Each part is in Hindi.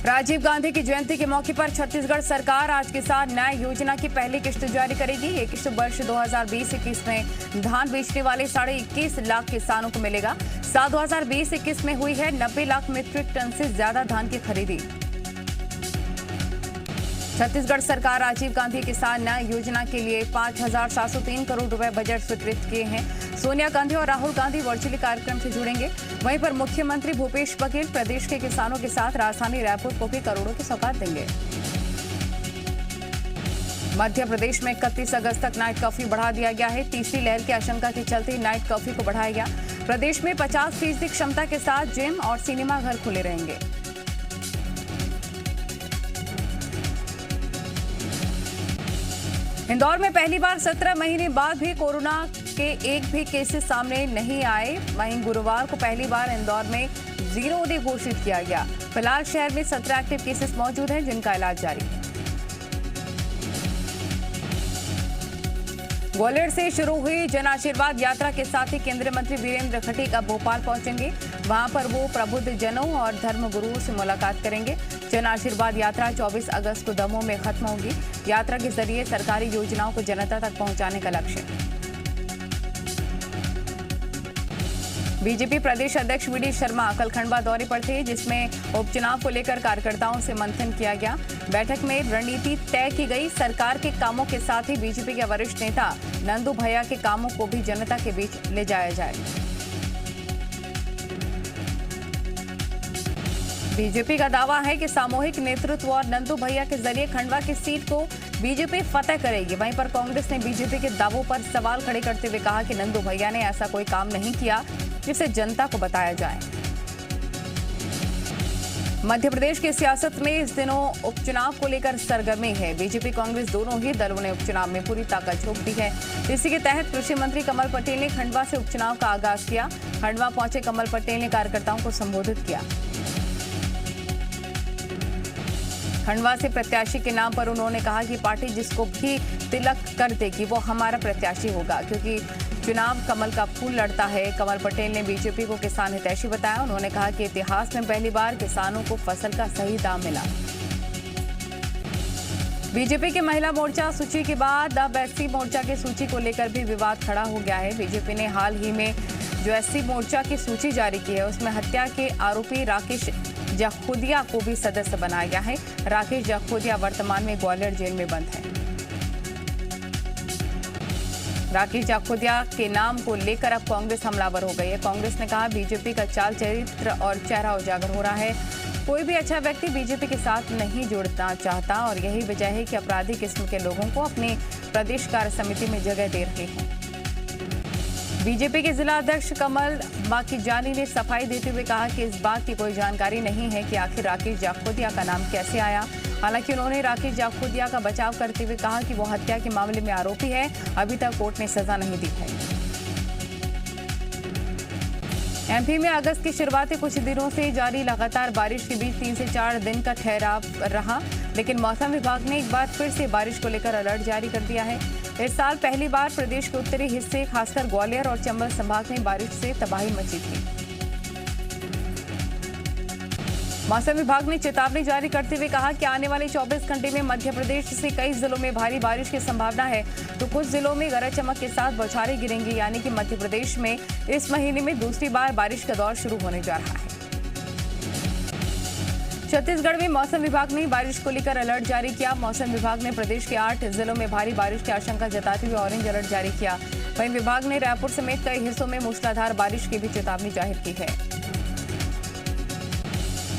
राजीव गांधी की जयंती के मौके पर छत्तीसगढ़ सरकार आज किसान न्याय योजना की पहली किश्त जारी करेगी। ये किश्त वर्ष 2020-21 में धान बेचने वाले 21.5 लाख किसानों को मिलेगा। साल 2020-21 में हुई है 90 लाख मीट्रिक टन से ज्यादा धान की खरीदी। छत्तीसगढ़ सरकार राजीव गांधी किसान न्याय योजना के लिए 5,703 करोड़ रुपए बजट स्वीकृत किए हैं। सोनिया गांधी और राहुल गांधी वर्चुअली कार्यक्रम से जुड़ेंगे। वहीं पर मुख्यमंत्री भूपेश बघेल प्रदेश के किसानों के साथ राजधानी रायपुर को भी करोड़ों की सौगात देंगे। मध्य प्रदेश में 31 अगस्त तक नाइट कर्फ्यू बढ़ा दिया गया है। तीसरी लहर की आशंका के चलते नाइट कर्फ्यू को बढ़ाया गया। प्रदेश में 50% क्षमता के साथ जिम और सिनेमा घर खुले रहेंगे। इंदौर में पहली बार 17 महीने बाद भी कोरोना के एक भी केसेस सामने नहीं आए। वहीं गुरुवार को पहली बार इंदौर में 0 डे घोषित किया गया। फिलहाल शहर में 17 एक्टिव केसेस मौजूद हैं जिनका इलाज जारी है। ग्वालियर से शुरू हुई जन आशीर्वाद यात्रा के साथ ही केंद्रीय मंत्री वीरेंद्र खटीक अब भोपाल पहुंचेंगे। वहां पर वो प्रबुद्ध जनों और धर्म गुरुओं से मुलाकात करेंगे। जन आशीर्वाद यात्रा 24 अगस्त को दमोह में खत्म होगी। यात्रा के जरिए सरकारी योजनाओं को जनता तक पहुंचाने का लक्ष्य है। बीजेपी प्रदेश अध्यक्ष वी डी शर्मा कल खंडवा दौरे पर थे, जिसमें उपचुनाव को लेकर कार्यकर्ताओं से मंथन किया गया। बैठक में रणनीति तय की गई। सरकार के कामों के साथ ही बीजेपी के वरिष्ठ नेता नंदू भैया के कामों को भी जनता के बीच ले जाया जाए। बीजेपी का दावा है कि सामूहिक नेतृत्व और नंदू भैया के जरिए खंडवा की सीट को बीजेपी फतेह करेगी। वहीं पर कांग्रेस ने बीजेपी के दावों पर सवाल खड़े करते हुए कहा कि नंदू भैया ने ऐसा कोई काम नहीं किया जिसे जनता को बताया जाए। मध्य प्रदेश की सियासत में इस दिनों उपचुनाव को लेकर सरगर्मी है। बीजेपी कांग्रेस दोनों ही दलों ने उपचुनाव में पूरी ताकत झोंक दी है। इसी के तहत कृषि मंत्री कमल पटेल ने खंडवा से उपचुनाव का आगाज किया। खंडवा पहुंचे कमल पटेल ने कार्यकर्ताओं को संबोधित किया। खंडवा से प्रत्याशी के नाम पर उन्होंने कहा कि पार्टी जिसको भी तिलक कर देगी वो हमारा प्रत्याशी होगा, क्योंकि चुनाव कमल का फूल लड़ता है। कमल पटेल ने बीजेपी को किसान हितैषी बताया। उन्होंने कहा कि इतिहास में पहली बार किसानों को फसल का सही दाम मिला। बीजेपी के महिला मोर्चा सूची के बाद अब एससी मोर्चा की सूची को लेकर भी विवाद खड़ा हो गया है। बीजेपी ने हाल ही में जो एससी मोर्चा की सूची जारी की है उसमें हत्या के आरोपी राकेश जाखोदिया को भी सदस्य बनाया गया है। राकेश जाखोदिया वर्तमान में ग्वालियर जेल में बंद है। राकेश जाखोदिया के नाम को लेकर अब कांग्रेस हमलावर हो गई है। कांग्रेस ने कहा बीजेपी का चाल चरित्र और चेहरा उजागर हो रहा है। कोई भी अच्छा व्यक्ति बीजेपी के साथ नहीं जुड़ना चाहता और यही वजह है कि अपराधी किस्म के लोगों को अपनी प्रदेश कार्य समिति में जगह दे रहे हैं। बीजेपी के जिला अध्यक्ष कमल माखीजानी ने सफाई देते हुए कहा कि इस बात की कोई जानकारी नहीं है कि आखिर राकेश जाखोदिया का नाम कैसे आया। हालांकि उन्होंने राकेश जाखोदिया का बचाव करते हुए कहा कि वो हत्या के मामले में आरोपी है। अभी तक कोर्ट ने सजा नहीं दी है। एमपी में अगस्त की शुरुआती कुछ दिनों से जारी लगातार बारिश के बीच 3 से 4 दिन का ठहराव रहा, लेकिन मौसम विभाग ने एक बार फिर से बारिश को लेकर अलर्ट जारी कर दिया है। इस साल पहली बार प्रदेश के उत्तरी हिस्से खासकर ग्वालियर और चंबल संभाग में बारिश से तबाही मची थी। मौसम विभाग ने चेतावनी जारी करते हुए कहा कि आने वाले 24 घंटे में मध्य प्रदेश से कई जिलों में भारी बारिश की संभावना है, तो कुछ जिलों में गरज चमक के साथ बौछारें गिरेंगी। यानी कि मध्य प्रदेश में इस महीने में दूसरी बार बारिश का दौर शुरू होने जा रहा है। छत्तीसगढ़ में मौसम विभाग ने बारिश को लेकर अलर्ट जारी किया। मौसम विभाग ने प्रदेश के 8 जिलों में भारी बारिश की आशंका जताते हुए ऑरेंज अलर्ट जारी किया। वहीं विभाग ने रायपुर समेत कई हिस्सों में मूसलाधार बारिश की भी चेतावनी जाहिर की है।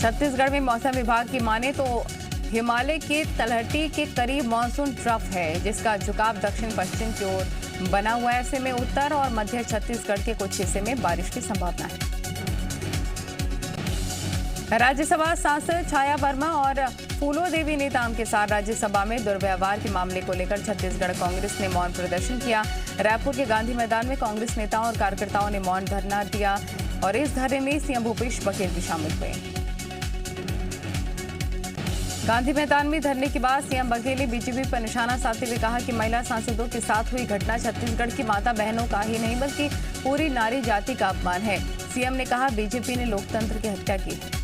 छत्तीसगढ़ में मौसम विभाग की माने तो हिमालय के तलहटी के करीब मानसून ट्रफ है, जिसका झुकाव दक्षिण पश्चिम की ओर बना हुआ है। ऐसे में उत्तर और मध्य छत्तीसगढ़ के कुछ हिस्से में बारिश की संभावना है। राज्यसभा सांसद छाया वर्मा और फूलो देवी नेताम के साथ राज्यसभा में दुर्व्यवहार के मामले को लेकर छत्तीसगढ़ कांग्रेस ने मौन प्रदर्शन किया। रायपुर के गांधी मैदान में कांग्रेस नेताओं और कार्यकर्ताओं ने मौन धरना दिया और इस धरने में सीएम भूपेश बघेल भी शामिल हुए। गांधी मैदान में धरने के बाद सीएम बघेल ने बीजेपी पर निशाना साधते हुए कहा कि महिला सांसदों के साथ हुई घटना छत्तीसगढ़ की माता बहनों का ही नहीं बल्कि पूरी नारी जाति का अपमान है। सीएम ने कहा बीजेपी ने लोकतंत्र की हत्या की है।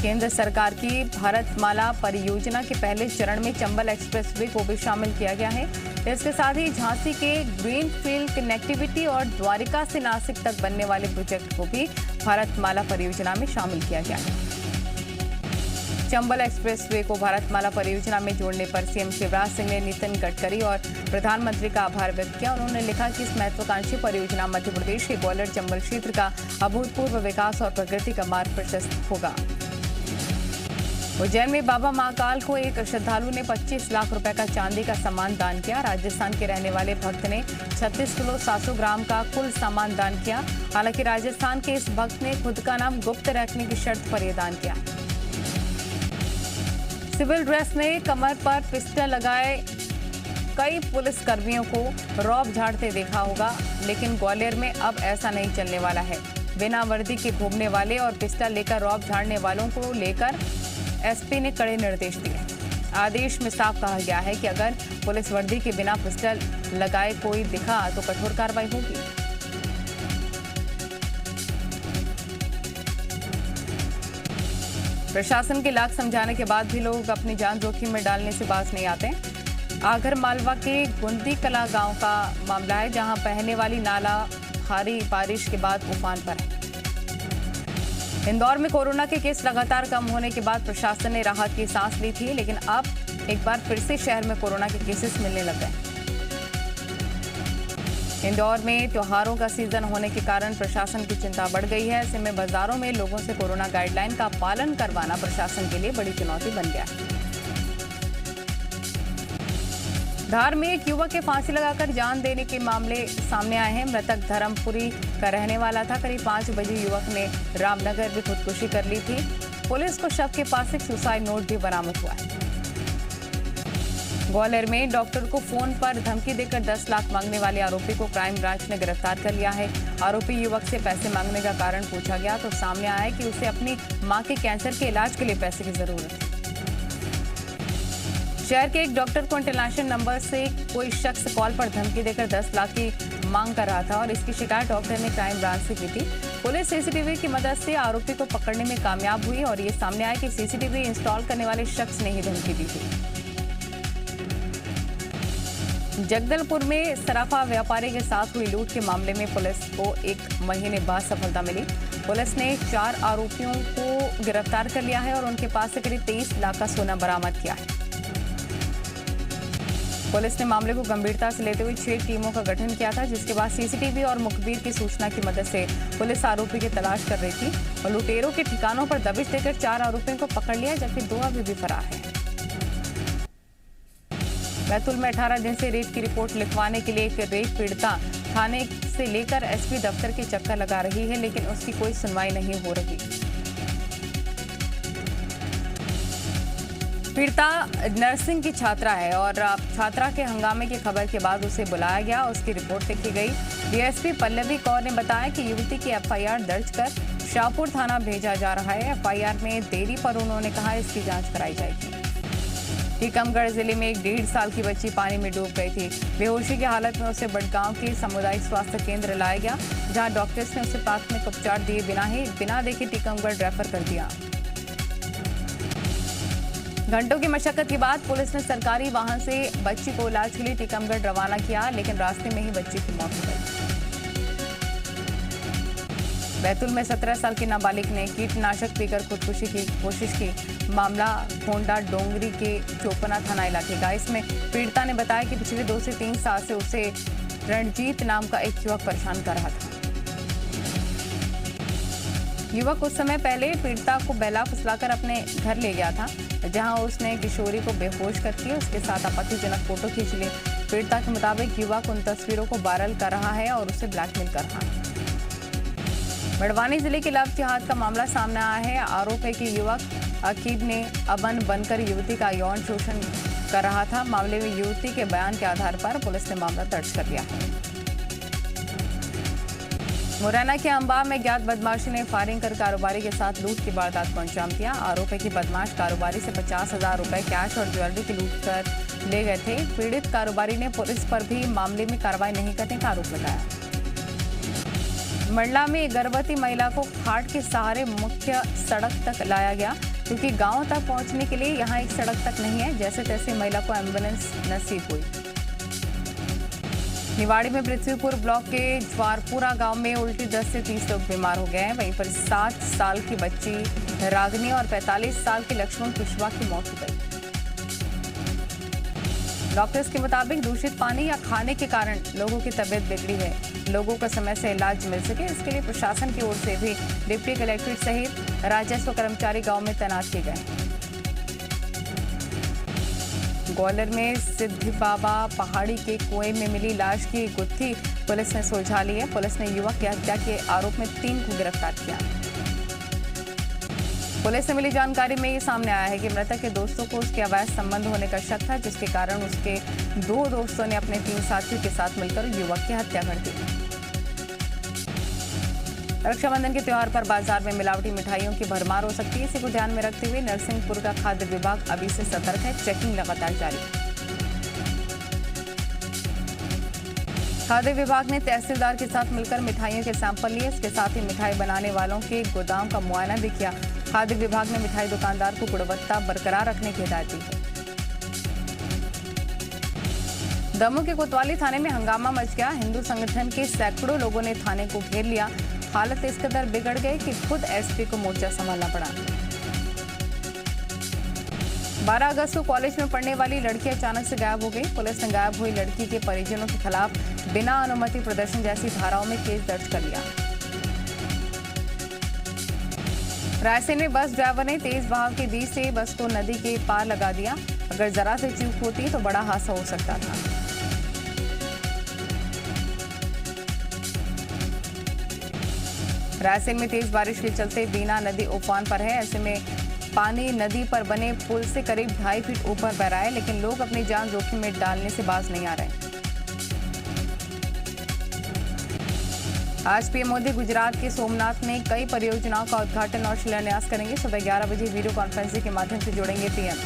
केंद्र सरकार की भारतमाला परियोजना के पहले चरण में चंबल एक्सप्रेसवे को भी शामिल किया गया है। इसके साथ ही झांसी के ग्रीनफील्ड कनेक्टिविटी और द्वारिका से नासिक तक बनने वाले प्रोजेक्ट को भी भारतमाला परियोजना में शामिल किया गया है। चंबल एक्सप्रेसवे को भारतमाला परियोजना में जोड़ने पर सीएम शिवराज सिंह ने नितिन गडकरी और प्रधानमंत्री का आभार व्यक्त किया। उन्होंने लिखा कि इस महत्वाकांक्षी परियोजना मध्य प्रदेश के ग्वालियर चंबल क्षेत्र का अभूतपूर्व विकास और प्रगति का मार्ग प्रशस्त होगा। उज्जैन में बाबा महाकाल को एक श्रद्धालु ने 25 लाख रुपए का चांदी का सामान दान किया। राजस्थान के रहने वाले भक्त ने 36 किलो 700 ग्राम का कुल सामान दान किया। हालांकि राजस्थान के इस भक्त ने खुद का नाम गुप्त रखने की शर्त पर यह दान किया। सिविल ड्रेस में कमर पर पिस्टल लगाए कई पुलिस कर्मियों को रौब झाड़ते देखा होगा, लेकिन ग्वालियर में अब ऐसा नहीं चलने वाला है। बिना वर्दी के घूमने वाले और पिस्टल लेकर रौब झाड़ने वालों को लेकर एसपी ने कड़े निर्देश दिए। आदेश में साफ कहा गया है कि अगर पुलिस वर्दी के बिना पिस्टल लगाए कोई दिखा तो कठोर कार्रवाई होगी। प्रशासन के लाख समझाने के बाद भी लोग अपनी जान जोखिम में डालने से बाज नहीं आते। आगर मालवा के गुंदी कला गांव का मामला है, जहां बहने वाली नाला भारी बारिश के बाद उफान पर है। इंदौर में कोरोना के केस लगातार कम होने के बाद प्रशासन ने राहत की सांस ली थी, लेकिन अब एक बार फिर से शहर में कोरोना के केसेस मिलने लग गए। इंदौर में त्योहारों का सीजन होने के कारण प्रशासन की चिंता बढ़ गई है। ऐसे में बाजारों में लोगों से कोरोना गाइडलाइन का पालन करवाना प्रशासन के लिए बड़ी चुनौती बन गया है। धार में एक युवक के फांसी लगाकर जान देने के मामले सामने आए हैं। मृतक धर्मपुरी का रहने वाला था। करीब 5 बजे युवक ने रामनगर में खुदकुशी कर ली थी। पुलिस को शव के पास एक सुसाइड नोट भी बरामद हुआ है। ग्वालियर में डॉक्टर को फोन पर धमकी देकर 10 लाख मांगने वाले आरोपी को क्राइम ब्रांच ने गिरफ्तार कर लिया है। आरोपी युवक से पैसे मांगने का कारण पूछा गया तो सामने आया कि उसे अपनी मां के कैंसर के इलाज के लिए पैसे की जरूरत है। शहर के एक डॉक्टर को इंटरनेशनल नंबर से कोई शख्स कॉल पर धमकी देकर 10 लाख की मांग कर रहा था और इसकी शिकायत डॉक्टर ने क्राइम ब्रांच से की थी। पुलिस सीसीटीवी की मदद से आरोपी को पकड़ने में कामयाब हुई और ये सामने आया कि सीसीटीवी इंस्टॉल करने वाले शख्स ने ही धमकी दी थी। जगदलपुर में सराफा व्यापारी के साथ हुई लूट के मामले में पुलिस को 1 महीने बाद सफलता मिली। पुलिस ने 4 आरोपियों को गिरफ्तार कर लिया है और उनके पास से करीब 23 लाख का सोना बरामद किया है। पुलिस ने मामले को गंभीरता से लेते हुए 6 टीमों का गठन किया था, जिसके बाद सीसीटीवी और मुखबिर की सूचना की मदद से पुलिस आरोपी की तलाश कर रही थी और लुटेरों के ठिकानों पर दबिश देकर 4 आरोपियों को पकड़ लिया, जबकि 2 अभी भी फरार हैं। बैतूल में 18 दिन से रेप की रिपोर्ट लिखवाने के लिए एक रेप पीड़िता थाने से लेकर एसपी दफ्तर के चक्कर लगा रही है, लेकिन उसकी कोई सुनवाई नहीं हो रही। पीड़िता नर्सिंग की छात्रा है और छात्रा के हंगामे की खबर के बाद उसे बुलाया गया, उसकी रिपोर्ट लिखी गई। डीएसपी पल्लवी कौर ने बताया कि युवती की एफआईआर दर्ज कर शाहपुर थाना भेजा जा रहा है। एफआईआर में देरी पर उन्होंने कहा इसकी जांच कराई जाएगी। टीकमगढ़ जिले में एक 1.5 साल की बच्ची पानी में डूब गई थी। बेहोशी की हालत में उसे बड़गांव के सामुदायिक स्वास्थ्य केंद्र लाया गया, जहां डॉक्टर्स ने उसे प्राथमिक उपचार दिए बिना देखे टीकमगढ़ रेफर कर दिया। घंटों की मशक्कत के बाद पुलिस ने सरकारी वाहन से बच्ची को इलाज के लिए टीकमगढ़ रवाना किया, लेकिन रास्ते में ही बच्ची की मौत हो गई। बैतूल में 17 साल की नाबालिग ने कीटनाशक पीकर खुदकुशी की कोशिश की। मामला होंडा डोंगरी के चोपना थाना इलाके का। इसमें पीड़िता ने बताया कि पिछले 2 से 3 साल से उसे रणजीत नाम का एक युवक परेशान कर रहा था। युवक कुछ समय पहले पीड़िता को बहला फुसलाकर अपने घर ले गया था, जहां उसने किशोरी को बेहोश करके उसके साथ आपत्तिजनक फोटो खींच ली। पीड़िता के मुताबिक युवक उन तस्वीरों को वायरल कर रहा है और उसे ब्लैकमेल कर रहा है। बड़वानी जिले के लव जिहाद का मामला सामने आया है। आरोप है कि युवक अकीब ने अबन बनकर युवती का यौन शोषण कर रहा था। मामले में युवती के बयान के आधार पर पुलिस ने मामला दर्ज कर लिया है। मुरैना के अंबा में ज्ञात बदमाशी ने फायरिंग कर कारोबारी के साथ लूट की वारदात को अंजाम दिया। आरोप है कि बदमाश कारोबारी से 50,000 रुपए कैश और ज्वेलरी की लूट कर ले गए थे। पीड़ित कारोबारी ने पुलिस पर भी मामले में कार्रवाई नहीं करने का आरोप लगाया। मंडला में गर्भवती महिला को खाट के सहारे मुख्य सड़क तक लाया गया। क्योंकि गांव तक पहुंचने के लिए यहां एक सड़क तक नहीं है। जैसे तैसे महिला को एम्बुलेंस नसीब हुई। निवाड़ी में पृथ्वीपुर ब्लॉक के ज्वारपुरा गांव में उल्टी दस्त से 30 लोग बीमार हो गए हैं। वहीं पर 7 साल की बच्ची रागनी और 45 साल के लक्ष्मण कुशवाहा की मौत हो गई। डॉक्टर्स के मुताबिक दूषित पानी या खाने के कारण लोगों की तबीयत बिगड़ी है। लोगों को समय से इलाज मिल सके, इसके लिए प्रशासन की ओर से भी डिप्टी कलेक्ट्रेट सहित राजस्व कर्मचारी गांव में तैनात किए गए। ग्वालियर में सिद्धि बाबा पहाड़ी के कुएं में मिली लाश की गुत्थी पुलिस ने सुलझा ली है। पुलिस ने युवक की हत्या के आरोप में 3 को गिरफ्तार किया। पुलिस से मिली जानकारी में ये सामने आया है कि मृतक के दोस्तों को उसके अवैध संबंध होने का शक था, जिसके कारण उसके 2 दोस्तों ने अपने 3 साथियों के साथ मिलकर युवक की हत्या कर दी। रक्षाबंधन के त्योहार पर बाजार में मिलावटी मिठाइयों की भरमार हो सकती है। इसी को ध्यान में रखते हुए नरसिंहपुर का खाद्य विभाग अभी से सतर्क है। चेकिंग लगातार जारी। खाद्य विभाग ने तहसीलदार के साथ मिलकर मिठाइयों के सैंपल लिए। इसके साथ ही मिठाई बनाने वालों के गोदाम का मुआयना भी किया। खाद्य विभाग ने मिठाई दुकानदार को गुणवत्ता बरकरार रखने की हिदायत दी है। दमोह के कोतवाली थाने में हंगामा मच गया। हिंदू संगठन के सैकड़ों लोगों ने थाने को घेर लिया। हालत इस कदर बिगड़ गई कि खुद एसपी को मोर्चा संभालना पड़ा। 12 अगस्त को कॉलेज में पढ़ने वाली लड़की अचानक से गायब हो गई। पुलिस ने गायब हुई लड़की के परिजनों के खिलाफ बिना अनुमति प्रदर्शन जैसी धाराओं में केस दर्ज कर लिया। रायसेन में बस ड्राइवर ने तेज बहाव के बीच से बस को नदी के पार लगा दिया। अगर जरा से चूक होती तो बड़ा हादसा हो सकता था। रायसेन में तेज बारिश के चलते बीना नदी उफान पर है। ऐसे में पानी नदी पर बने पुल से करीब 2.5 फीट ऊपर बह रहा है, लेकिन लोग अपनी जान जोखिम में डालने से बाज नहीं आ रहे। आज पीएम मोदी गुजरात के सोमनाथ में कई परियोजनाओं का उद्घाटन और शिलान्यास करेंगे। सुबह 11 बजे वीडियो कॉन्फ्रेंसिंग के माध्यम से जुड़ेंगे पीएम।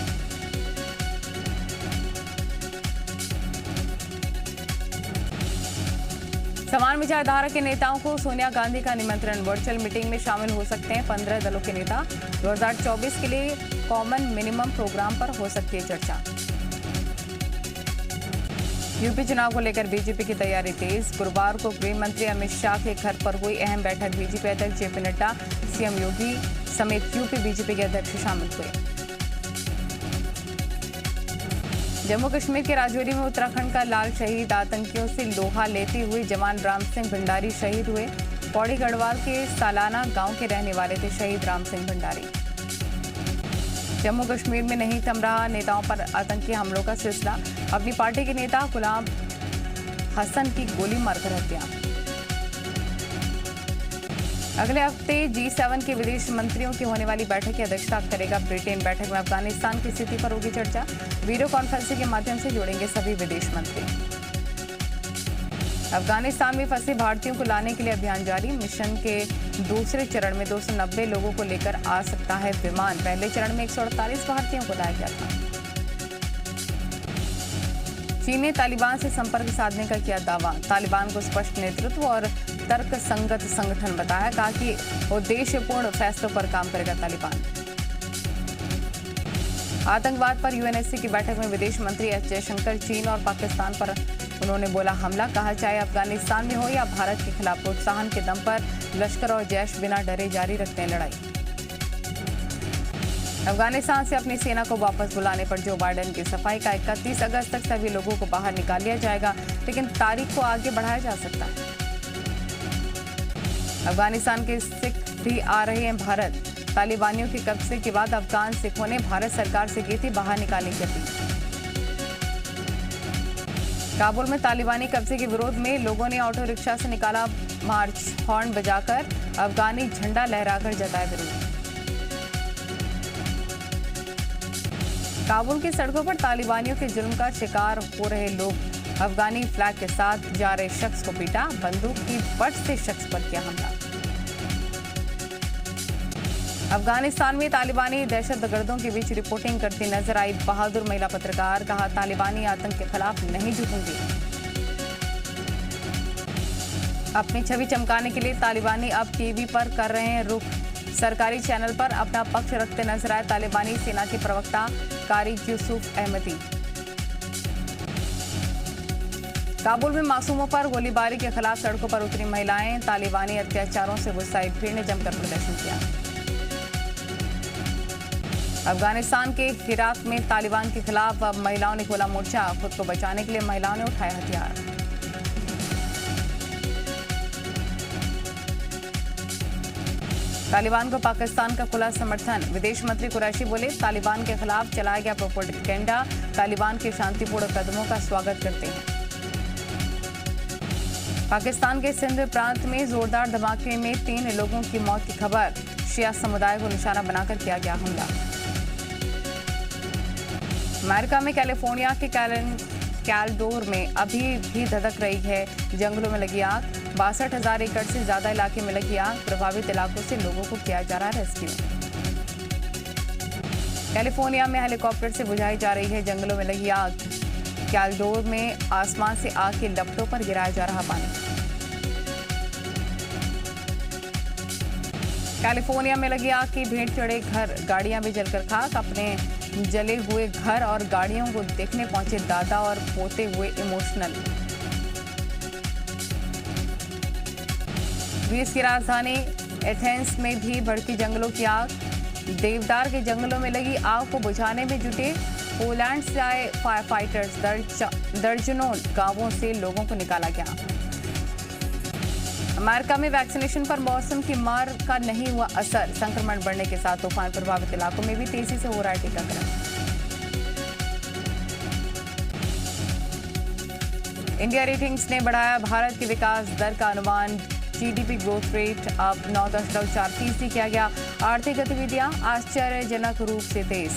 समान विचारधारा के नेताओं को सोनिया गांधी का निमंत्रण। वर्चुअल मीटिंग में शामिल हो सकते हैं 15 दलों के नेता। 2024 के लिए कॉमन मिनिमम प्रोग्राम पर हो सकती है चर्चा। यूपी चुनाव को लेकर बीजेपी की तैयारी तेज। गुरुवार को गृह मंत्री अमित शाह के घर पर हुई अहम बैठक। बीजेपी अध्यक्ष जेपी नड्डा, सीएम योगी समेत यूपी बीजेपी के अध्यक्ष शामिल हुए। जम्मू कश्मीर के राजौरी में उत्तराखंड का लाल शहीद आतंकियों से लोहा लेते हुए जवान राम सिंह भंडारी शहीद हुए। पौड़ी गढ़वाल के सालाना गांव के रहने वाले थे शहीद राम सिंह भंडारी। जम्मू कश्मीर में नहीं थम रहा नेताओं पर आतंकी हमलों का सिलसिला। अपनी पार्टी के नेता गुलाम हसन की गोली मारकर हत्या। अगले हफ्ते G7 के विदेश मंत्रियों की होने वाली बैठक की अध्यक्षता करेगा ब्रिटेन। बैठक में अफगानिस्तान की स्थिति पर होगी चर्चा। वीडियो कॉन्फ्रेंसिंग के माध्यम से जुड़ेंगे सभी विदेश मंत्री। अफगानिस्तान में फंसे भारतीयों को लाने के लिए अभियान जारी। मिशन के दूसरे चरण में 290 लोगों को लेकर आ सकता है विमान। पहले चरण में 148 भारतीयों को लाया गया था। चीन ने तालिबान से संपर्क साधने का किया दावा। तालिबान को स्पष्ट नेतृत्व और तर्क संगत संगठन बताया। कहा कि उद्देश्यपूर्ण फैसलों पर काम करेगा तालिबान। आतंकवाद पर यूएनएससी की बैठक में विदेश मंत्री एस जयशंकर चीन और पाकिस्तान पर उन्होंने बोला हमला। कहा चाहे अफगानिस्तान में हो या भारत के खिलाफ प्रोत्साहन के दम पर लश्कर और जैश बिना डरे जारी रखते हैं लड़ाई। अफगानिस्तान से अपनी सेना को वापस बुलाने पर जो बाइडेन की सफाई का 31 अगस्त तक सभी लोगों को बाहर निकाल लिया जाएगा, लेकिन तारीख को आगे बढ़ाया जा सकता है। अफगानिस्तान के सिख भी आ रहे हैं भारत। तालिबानियों के कब्जे के बाद अफगान सिखों ने भारत सरकार से की थी बाहर निकालने की अपील। काबुल में तालिबानी कब्जे के विरोध में लोगों ने ऑटो रिक्शा से निकाला मार्च। हॉर्न बजाकर अफगानी झंडा लहराकर जताया विरोध। काबुल की सड़कों पर तालिबानियों के जुल्म का शिकार हो रहे लोग। अफगानी फ्लैग के साथ जा रहे शख्स को पीटा। बंदूक की बट से शख्स पर किया हमला। अफगानिस्तान में तालिबानी दहशतगर्दों के बीच रिपोर्टिंग करती नजर आई बहादुर महिला पत्रकार। कहा तालिबानी आतंक के खिलाफ नहीं झुकूंगी। अपनी छवि चमकाने के लिए तालिबानी अब टीवी पर कर रहे हैं रुख। सरकारी चैनल पर अपना पक्ष रखते नजर आए तालिबानी सेना के प्रवक्ता कारी यूसुफ अहमदी। काबुल में मासूमों पर गोलीबारी के खिलाफ सड़कों पर उतरी महिलाएं, तालिबानी अत्याचारों से गुस्साई भीड़ ने जमकर प्रदर्शन किया। अफगानिस्तान के हेरात में तालिबान के खिलाफ महिलाओं ने खोला मोर्चा, खुद को बचाने के लिए महिलाओं ने उठाए हथियार। तालिबान को पाकिस्तान का खुला समर्थन, विदेश मंत्री कुरैशी बोले तालिबान के खिलाफ चलाया गया प्रोपेगेंडा तालिबान के शांतिपूर्ण कदमों का स्वागत करते हैं। पाकिस्तान के सिंध प्रांत में जोरदार धमाके में 3 लोगों की मौत की खबर, शिया समुदाय को निशाना बनाकर किया गया हमला। अमेरिका में कैलिफोर्निया के कैलडोर में अभी भी धधक रही है जंगलों में लगी आग, 62,000 एकड़ से ज्यादा इलाके में लगी आग, प्रभावित इलाकों से लोगों को किया जा रहा रेस्क्यू। कैलिफोर्निया में हेलीकॉप्टर से बुझाई जा रही है जंगलों में लगी आग, कैलडोर में आसमान से आग के लपटों पर गिराया जा रहा पानी। कैलिफोर्निया में लगी आग की भेंट चढ़े घर, गाड़ियां भी जलकर खाक, अपने जले हुए घर और गाड़ियों को देखने पहुंचे दादा और पोते हुए इमोशनल। ग्रीस की राजधानी एथेंस में भी भड़की जंगलों की आग, देवदार के जंगलों में लगी आग को बुझाने में जुटे पोलैंड से आए फायर फाइटर्स, दर्जनों गांवों से लोगों को निकाला गया। अमेरिका में वैक्सीनेशन पर मौसम की मार का नहीं हुआ असर, संक्रमण बढ़ने के साथ तूफान प्रभावित इलाकों में भी तेजी से हो रहा है टीकाकरण। इंडिया रेटिंग्स ने बढ़ाया भारत की विकास दर का अनुमान, जीडीपी ग्रोथ रेट अब 9.4% किया गया। आर्थिक गतिविधियां आश्चर्यजनक रूप से तेज।